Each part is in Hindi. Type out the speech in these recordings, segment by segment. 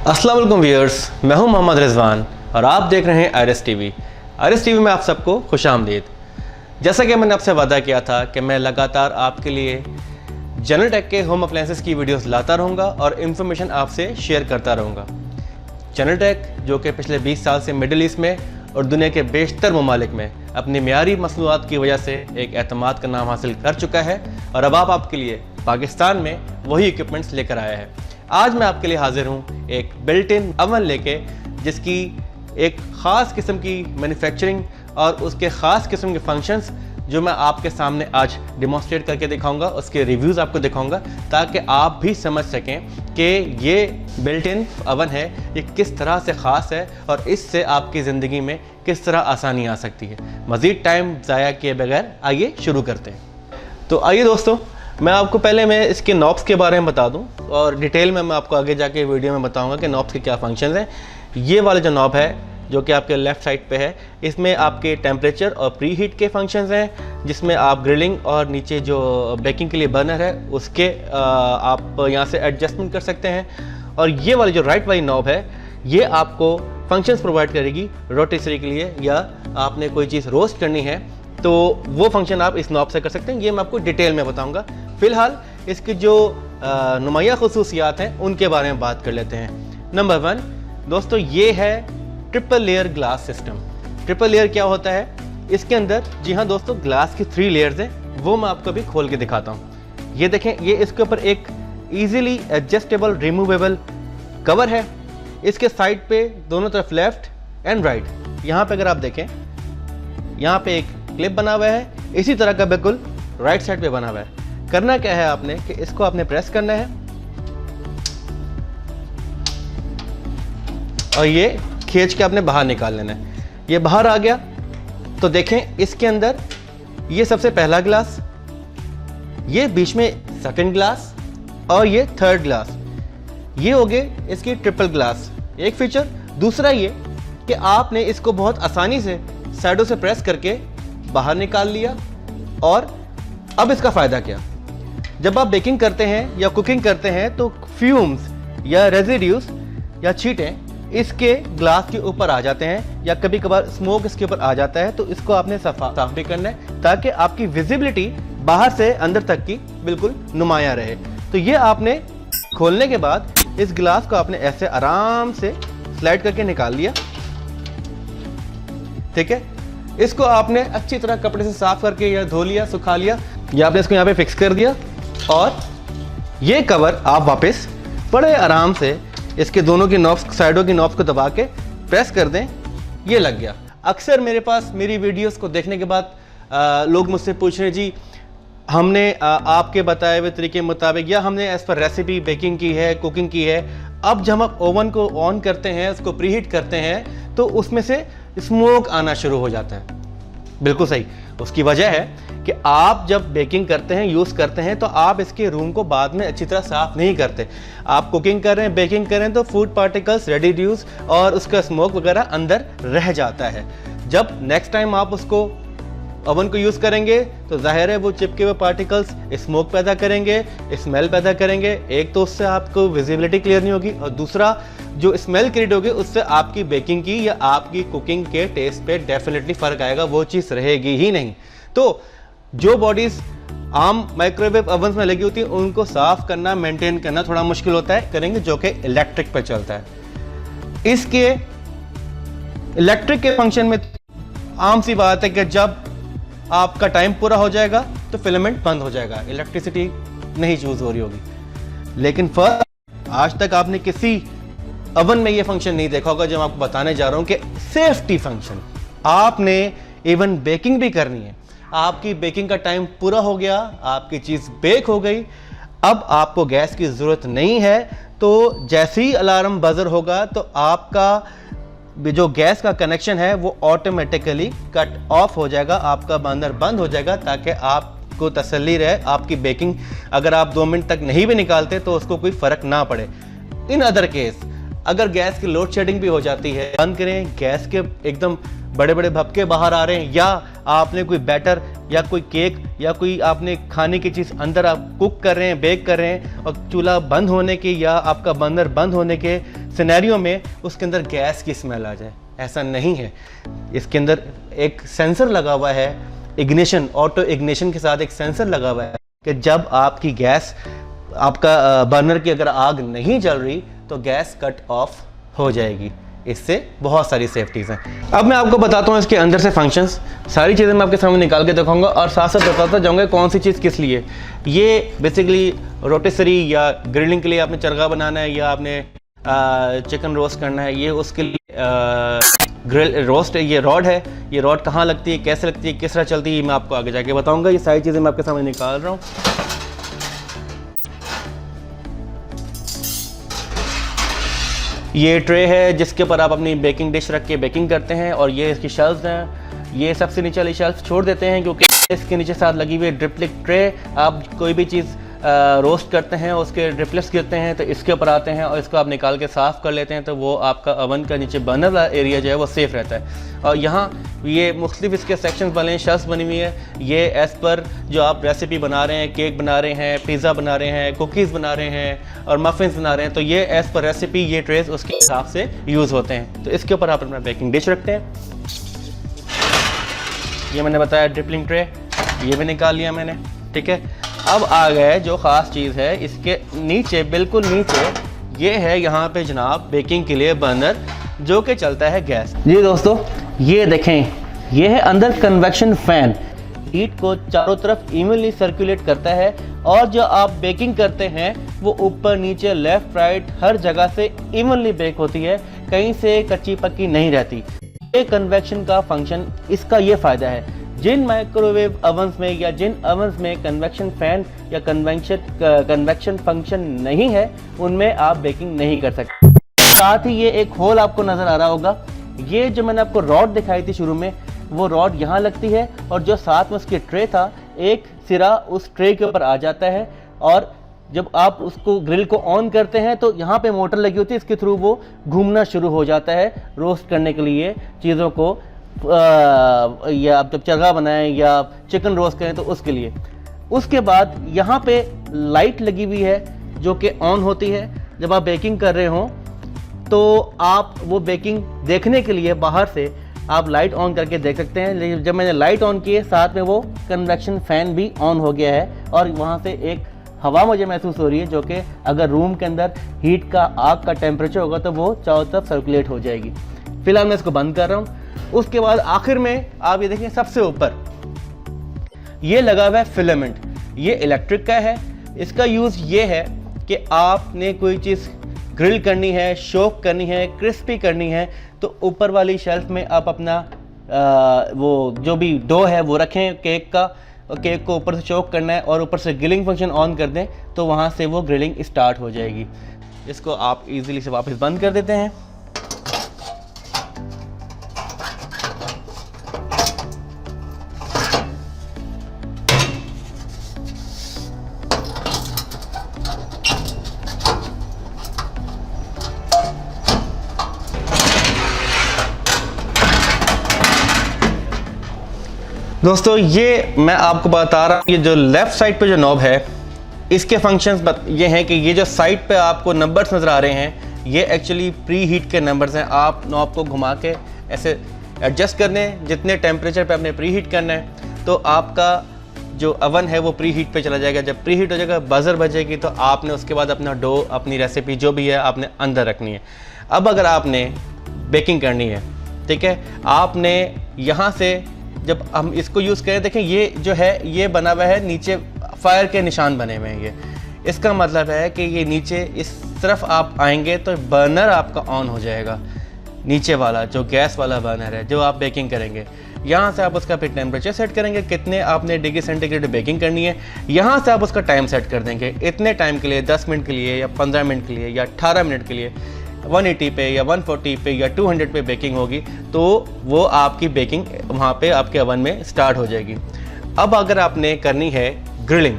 अस्सलाम वालेकुम व्यूअर्स, मैं हूं मोहम्मद रिजवान और आप देख रहे हैं आरएस टीवी। आरएस टीवी में आप सबको खुशामदीद। जैसा कि मैंने आपसे वादा किया था कि मैं लगातार आपके लिए जनरल टेक के होम अप्लायंसेस की वीडियोस लाता रहूँगा और इन्फॉर्मेशन आपसे शेयर करता रहूँगा। जनरल टेक जो कि पिछले 20 साल से मिडिल ईस्ट में और दुनिया के बेशतर ममालिक में अपनी मियारी मसनूआत की वजह से एक एतमाद का नाम हासिल कर चुका है और अब आपके लिए पाकिस्तान में वही इक्विपमेंट्स लेकर आया है। आज मैं आपके लिए हाजिर हूँ एक बिल्ट इन अवन लेके, जिसकी एक ख़ास किस्म की मैन्युफैक्चरिंग और उसके ख़ास किस्म के फंक्शंस जो मैं आपके सामने आज डिमॉन्स्ट्रेट करके दिखाऊंगा, उसके रिव्यूज़ आपको दिखाऊंगा ताकि आप भी समझ सकें कि ये बिल्ट इन अवन है, ये किस तरह से ख़ास है और इससे आपकी ज़िंदगी में किस तरह आसानी आ सकती है। मज़ीद टाइम ज़ाया किए बगैर आइए शुरू करते हैं। तो आइए दोस्तों, मैं आपको पहले मैं इसके नॉब्स के बारे में बता दूं और डिटेल में मैं आपको आगे जाके वीडियो में बताऊंगा कि नॉब्स के क्या फंक्शंस हैं। ये वाला जो नॉब है जो कि आपके लेफ़्ट साइड पे है, इसमें आपके टेम्परेचर और प्री हीट के फंक्शंस हैं, जिसमें आप ग्रिलिंग और नीचे जो बेकिंग के लिए बर्नर है उसके आप यहाँ से एडजस्टमेंट कर सकते हैं। और ये वाली जो राइट वाली नॉब है ये आपको फंक्शंस प्रोवाइड करेगी रोटेसरी के लिए, या आपने कोई चीज़ रोस्ट करनी है तो वो फंक्शन आप इस नॉब से कर सकते हैं। ये मैं आपको डिटेल में बताऊंगा। फिलहाल इसकी जो नुमाया खुसूसियात हैं उनके बारे में बात कर लेते हैं। नंबर 1 दोस्तों, ये है triple layer glass system. Triple layer क्या होता है? इसके अंदर, जी हाँ दोस्तों, ग्लास की 3 लेयर्स हैं, वो मैं आपको अभी खोल के दिखाता हूँ। ये देखें, ये इसके ऊपर एक ईजिली एडजस्टेबल रिमूवेबल कवर है। इसके साइड पे दोनों तरफ लेफ्ट एंड राइट, यहाँ पे अगर आप देखें, यहाँ पे एक क्लिप बना हुआ है, इसी तरह का बिल्कुल राइट साइड पे बना हुआ है। करना क्या है आपने कि इसको आपने प्रेस करना है और ये खींच के आपने बाहर निकाल लेना है। ये बाहर आ गया तो देखें, इसके अंदर ये सबसे पहला ग्लास, ये बीच में सेकंड ग्लास और ये थर्ड ग्लास। ये हो गए इसकी ट्रिपल ग्लास एक फीचर। दूसरा ये कि आपने इसको बहुत आसानी से साइडों से प्रेस करके बाहर निकाल लिया। और अब इसका फ़ायदा क्या? जब आप बेकिंग करते हैं या कुकिंग करते हैं तो फ्यूम्स या रेजिड्यूज या छींटें इसके ग्लास के ऊपर आ जाते हैं, या कभी कभार स्मोक इसके ऊपर आ जाता है, तो इसको आपने साफ भी करना है ताकि आपकी विजिबिलिटी बाहर से अंदर तक की बिल्कुल नुमाया रहे। तो ये आपने खोलने के बाद इस ग्लास को आपने ऐसे आराम से स्लाइड करके निकाल लिया। ठीक है, इसको आपने अच्छी तरह कपड़े से साफ करके या धो लिया, सुखा लिया, या आपने इसको यहाँ पे फिक्स कर दिया और ये कवर आप वापस बड़े आराम से इसके दोनों की नॉब्स, साइडों की नॉब्स को दबा के प्रेस कर दें, ये लग गया। अक्सर मेरे पास मेरी वीडियोस को देखने के बाद लोग मुझसे पूछ रहे हैं, जी हमने आपके बताए हुए तरीके के मुताबिक या हमने एज पर रेसिपी बेकिंग की है, कुकिंग की है, अब जब हम ओवन को ऑन करते हैं, उसको प्रीहीट करते हैं तो उसमें से स्मोक आना शुरू हो जाता है। बिल्कुल सही। उसकी वजह है कि आप जब बेकिंग करते हैं, यूज़ करते हैं, तो आप इसके रूम को बाद में अच्छी तरह साफ़ नहीं करते। आप कुकिंग कर रहे हैं, बेकिंग कर रहे हैं, तो फूड पार्टिकल्स, रेडिड्यूज और उसका स्मोक वगैरह अंदर रह जाता है। जब नेक्स्ट टाइम आप उसको ओवन को यूज़ करेंगे तो जाहिर है वो चिपके हुए पार्टिकल्स स्मोक पैदा करेंगे, स्मेल पैदा करेंगे। एक तो उससे आपको विजिबिलिटी क्लियर नहीं होगी, और दूसरा जो स्मेल क्रिएट होगी उससे आपकी बेकिंग की या आपकी कुकिंग के टेस्ट पे डेफिनेटली फ़र्क आएगा, वो चीज़ रहेगी ही नहीं। तो जो बॉडीज़ आम माइक्रोवेव ओवन्स में लगी होती है उनको साफ़ करना, मेंटेन करना थोड़ा मुश्किल होता है, करेंगे जो कि इलेक्ट्रिक पे चलता है। इसके इलेक्ट्रिक के फंक्शन में आम सी बात है कि जब आपका टाइम पूरा हो जाएगा तो फिलामेंट बंद हो जाएगा, इलेक्ट्रिसिटी नहीं यूज हो रही होगी। लेकिन फर्स्ट, आज तक आपने किसी ओवन में ये फंक्शन नहीं देखा होगा जो मैं आपको बताने जा रहा हूं कि सेफ्टी फंक्शन। आपने इवन बेकिंग भी करनी है, आपकी बेकिंग का टाइम पूरा हो गया, आपकी चीज़ बेक हो गई, अब आपको गैस की ज़रूरत नहीं है, तो जैसे ही अलार्म बजर होगा तो आपका जो गैस का कनेक्शन है वो ऑटोमेटिकली कट ऑफ हो जाएगा, आपका बर्नर बंद हो जाएगा, ताकि आपको तसल्ली रहे आपकी बेकिंग अगर आप 2 मिनट तक नहीं भी निकालते तो उसको कोई फ़र्क ना पड़े। इन अदर केस अगर गैस की लोड शेडिंग भी हो जाती है, बंद करें, गैस के एकदम बड़े बड़े भपके बाहर आ रहे हैं, या आपने कोई बैटर या कोई केक या कोई आपने खाने की चीज़ अंदर आप कुक कर रहे हैं, बेक कर रहे हैं, और चूल्हा बंद होने के या आपका बर्नर बंद होने के सिनेरियो में उसके अंदर गैस की स्मेल आ जाए। ऐसा नहीं है, इसके अंदर एक सेंसर लगा हुआ है, इग्निशन, ऑटो इग्निशन के साथ एक सेंसर लगा हुआ है कि जब आपकी गैस, आपका बर्नर की अगर आग नहीं जल रही तो गैस कट ऑफ हो जाएगी। इससे बहुत सारी सेफ्टीज़ हैं। अब मैं आपको बताता हूँ इसके अंदर से फंक्शंस, सारी चीज़ें मैं आपके सामने निकाल के दिखाऊंगा और साथ साथ बताता जाऊँगा कौन सी चीज़ किस लिए। ये बेसिकली रोटिसरी या ग्रिलिंग के लिए आपने चरगा बनाना है या आपने चिकन रोस्ट करना है, ये उसके लिए ग्रिल रोस्ट ये रॉड है। ये रॉड कहाँ लगती है, कैसे लगती है, किस तरह चलती है, मैं आपको आगे जाके बताऊँगा। ये सारी चीज़ें मैं आपके सामने निकाल रहा हूँ। ये ट्रे है जिसके ऊपर आप अपनी बेकिंग डिश रख के बेकिंग करते हैं, और ये इसकी शेल्फ्स हैं। ये सबसे नीचे वाली शेल्फ छोड़ देते हैं क्योंकि इसके नीचे साथ लगी हुई ड्रिपलिक ट्रे, आप कोई भी चीज़ रोस्ट करते हैं उसके ड्रिपलेट्स गिरते हैं तो इसके ऊपर आते हैं और इसको आप निकाल के साफ़ कर लेते हैं, तो वो आपका ओवन का नीचे बर्नर वाला एरिया जो है वो सेफ़ रहता है। और यहाँ ये मुख्तलिफ इसके सेक्शंस बने हैं, शेल्फ्स बनी हुई है। ये एज़ पर जो आप रेसिपी बना रहे हैं, केक बना रहे हैं, पिज़्ज़ा बना रहे हैं, कुकीज़ बना रहे हैं और मफ़िन्स बना रहे हैं, तो ये एज़ पर रेसिपी ये ट्रेस उसके हिसाब से यूज़ होते हैं। तो इसके ऊपर आप अपना बेकिंग डिश रखते हैं। ये मैंने बताया ड्रिपलिंग ट्रे, ये भी निकाल लिया मैंने, ठीक है। अब आ गए जो ख़ास चीज़ है, इसके नीचे, बिल्कुल नीचे ये है यहाँ पे जनाब बेकिंग के लिए बर्नर जो कि चलता है गैस। जी दोस्तों, ये देखें, ये है अंदर कन्वेक्शन फ़ैन, हीट को चारों तरफ इवनली सर्कुलेट करता है और जो आप बेकिंग करते हैं वो ऊपर नीचे लेफ़्ट राइट हर जगह से इवनली बेक होती है, कहीं से कच्ची पक्की नहीं रहती। ये कन्वेक्शन का फंक्शन, इसका ये फ़ायदा है। जिन माइक्रोवेव ओवंस में या जिन ओवंस में कन्वेक्शन फ़ैन या कन्वेक्शन फंक्शन नहीं है, उनमें आप बेकिंग नहीं कर सकते। साथ ही ये एक होल आपको नज़र आ रहा होगा, ये जो मैंने आपको रॉड दिखाई थी शुरू में, वो रॉड यहाँ लगती है और जो साथ में उसकी ट्रे था, एक सिरा उस ट्रे के ऊपर आ जाता है और जब आप उसको ग्रिल को ऑन करते हैं तो यहाँ पे मोटर लगी होती है, इसके थ्रू वो घूमना शुरू हो जाता है रोस्ट करने के लिए चीज़ों को, या आप जब चरगा बनाएं या चिकन रोस्ट करें तो उसके लिए। उसके बाद यहाँ पे लाइट लगी हुई है जो कि ऑन होती है जब आप बेकिंग कर रहे हों, तो आप वो बेकिंग देखने के लिए बाहर से आप लाइट ऑन करके देख सकते हैं। लेकिन जब मैंने लाइट ऑन की है, साथ में वो कन्वेक्शन फ़ैन भी ऑन हो गया है और वहाँ से एक हवा मुझे महसूस हो रही है जो कि अगर रूम के अंदर हीट का, आग का टेम्परेचर होगा तो वो चारों तरफ सर्कुलेट हो जाएगी। फिलहाल मैं इसको बंद कर रहा हूँ। उसके बाद आखिर में आप ये देखें, सबसे ऊपर ये लगा हुआ है फिलामेंट, ये इलेक्ट्रिक का है। इसका यूज़ ये है कि आपने कोई चीज़ ग्रिल करनी है, शोक करनी है, क्रिस्पी करनी है, तो ऊपर वाली शेल्फ में आप अपना वो जो भी डो है वो रखें केक का, और केक को ऊपर से चोक करना है और ऊपर से ग्रिलिंग फंक्शन ऑन कर दें तो वहाँ से वो ग्रिलिंग स्टार्ट हो जाएगी। इसको आप इजीली से वापस बंद कर देते हैं। दोस्तों, ये मैं आपको बता रहा हूँ, ये जो लेफ़्ट साइड पे जो नॉब है, इसके फंक्शंस ये हैं कि ये जो साइड पे आपको नंबर्स नज़र आ रहे हैं, ये एक्चुअली प्री हीट के नंबर्स हैं। आप नॉब को घुमा के ऐसे एडजस्ट करने हैं, जितने टेम्परेचर पे आपने प्री हीट करना है तो आपका जो अवन है वो प्री हीट पे चला जाएगा। जब प्री हीट हो जाएगा, बजर बजेगी, तो आपने उसके बाद अपना डो, अपनी रेसिपी जो भी है आपने अंदर रखनी है। अब अगर आपने बेकिंग करनी है, ठीक है, आपने यहाँ से जब हम इसको यूज़ करें, देखें ये जो है ये बना हुआ है, नीचे फायर के निशान बने हुए हैं। ये इसका मतलब है कि ये नीचे इस तरफ आप आएंगे तो बर्नर आपका ऑन हो जाएगा, नीचे वाला जो गैस वाला बर्नर है जो आप बेकिंग करेंगे। यहाँ से आप उसका फिर टेम्परेचर सेट करेंगे, कितने आपने डिग्री सेंटीग्रेड बेकिंग करनी है। यहाँ से आप उसका टाइम सेट कर देंगे, इतने टाइम के लिए, 10 मिनट के लिए या 15 मिनट के लिए या 18 मिनट के लिए 180 पे या 140 पे या 200 पे बेकिंग होगी, तो वो आपकी बेकिंग वहाँ पे आपके ओवन में स्टार्ट हो जाएगी। अब अगर आपने करनी है ग्रिलिंग,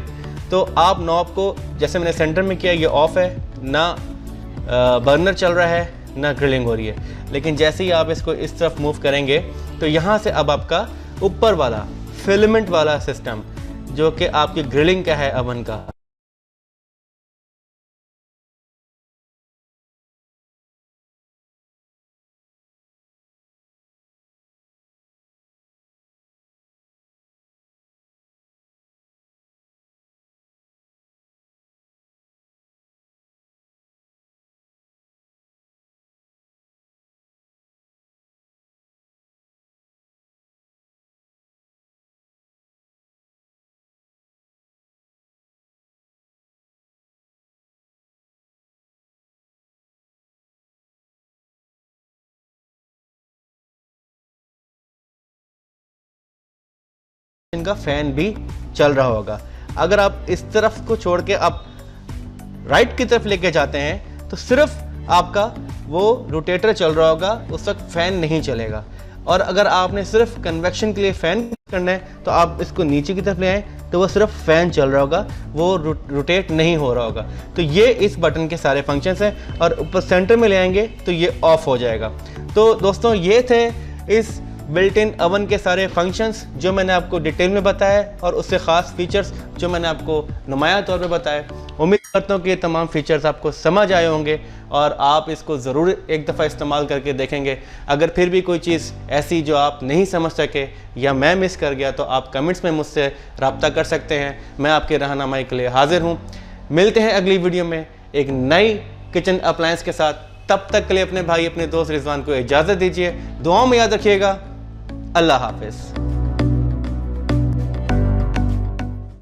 तो आप नॉब को, जैसे मैंने सेंटर में किया, ये ऑफ है, ना बर्नर चल रहा है ना ग्रिलिंग हो रही है। लेकिन जैसे ही आप इसको इस तरफ मूव करेंगे तो यहाँ से अब आपका ऊपर वाला फिलामेंट वाला सिस्टम जो कि आपकी ग्रिलिंग का है ओवन का, इनका फैन भी चल रहा होगा। अगर आप इस तरफ को छोड़ के आप राइट की तरफ लेके जाते हैं तो सिर्फ आपका वो रोटेटर चल रहा होगा, उस वक्त फैन नहीं चलेगा। और अगर आपने सिर्फ कन्वेक्शन के लिए फैन करना है तो आप इसको नीचे की तरफ ले आएँ तो वो सिर्फ फैन चल रहा होगा, वो रोटेट नहीं हो रहा होगा। तो ये इस बटन के सारे फंक्शंस हैं और ऊपर सेंटर में ले आएंगे तो ये ऑफ हो जाएगा। तो दोस्तों ये थे इस बिल्ट इन ओवन के सारे फंक्शंस जो मैंने आपको डिटेल में बताया और उससे ख़ास फीचर्स जो मैंने आपको नुमाया तौर पे बताया। उम्मीद करता हूँ कि ये तमाम फीचर्स आपको समझ आए होंगे और आप इसको ज़रूर एक दफ़ा इस्तेमाल करके देखेंगे। अगर फिर भी कोई चीज़ ऐसी जो आप नहीं समझ सके या मैं मिस कर गया तो आप कमेंट्स में मुझसे रब्ता कर सकते हैं। मैं आपके रहनुमाई के लिए हाजिर हूँ। मिलते हैं अगली वीडियो में एक नई किचन अप्लायंस के साथ। तब तक के लिए अपने भाई अपने दोस्त रिजवान को इजाज़त दीजिए। दुआओं में याद रखिएगा। अल्लाह हाफिज़।